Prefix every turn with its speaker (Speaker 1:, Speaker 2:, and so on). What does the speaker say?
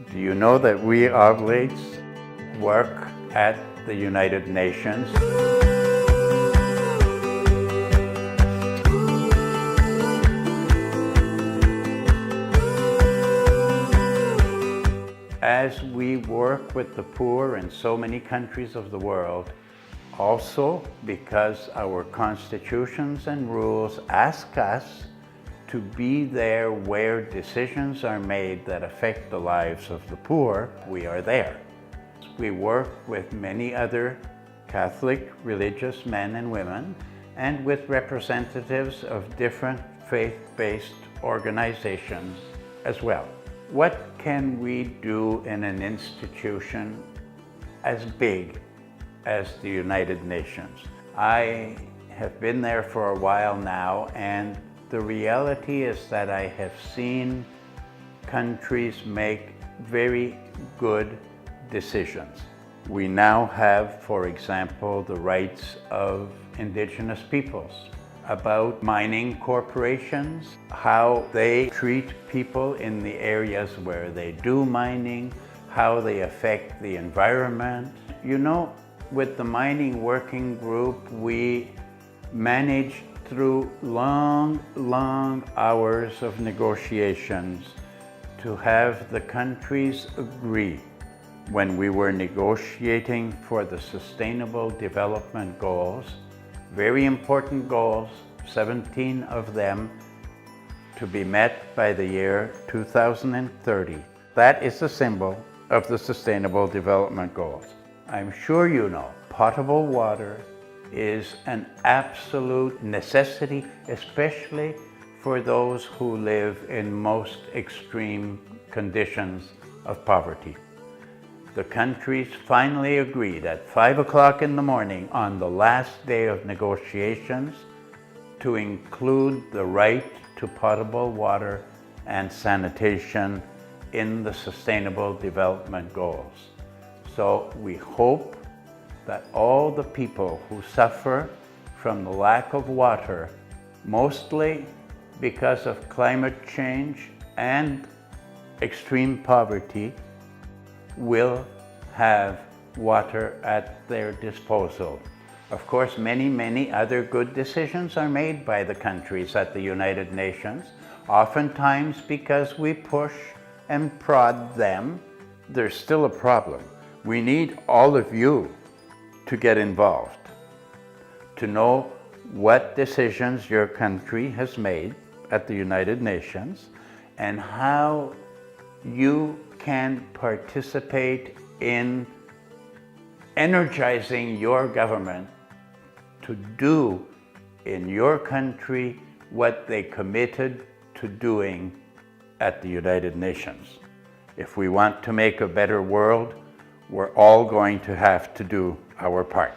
Speaker 1: Do you know that we Oblates work at the United Nations? As we work with the poor in so many countries of the world, also because our constitutions and rules ask us to be there where decisions are made that affect the lives of the poor, we are there. We work with many other Catholic religious men and women and with representatives of different faith-based organizations as well. What can we do in an institution as big as the United Nations? I have been there for a while now, and the reality is that I have seen countries make very good decisions. We now have, for example, the rights of Indigenous peoples, about mining corporations, how they treat people in the areas where they do mining, how they affect the environment. You know, with the mining working group, we managed through long hours of negotiations to have the countries agree. When we were negotiating for the Sustainable Development Goals, very important goals, 17 of them to be met by the year 2030. That is the symbol of the Sustainable Development Goals. I'm sure you know, potable water is an absolute necessity, especially for those who live in most extreme conditions of poverty. The countries finally agreed at 5 o'clock in the morning on the last day of negotiations to include the right to potable water and sanitation in the Sustainable Development Goals. So we hope that all the people who suffer from the lack of water, mostly because of climate change and extreme poverty, will have water at their disposal. Of course, many other good decisions are made by the countries at the United Nations, oftentimes because we push and prod them. There's still a problem. We need all of you to get involved, to know what decisions your country has made at the United Nations and how you can participate in energizing your government to do in your country what they committed to doing at the United Nations. If we want to make a better world, we're all going to have to do our part.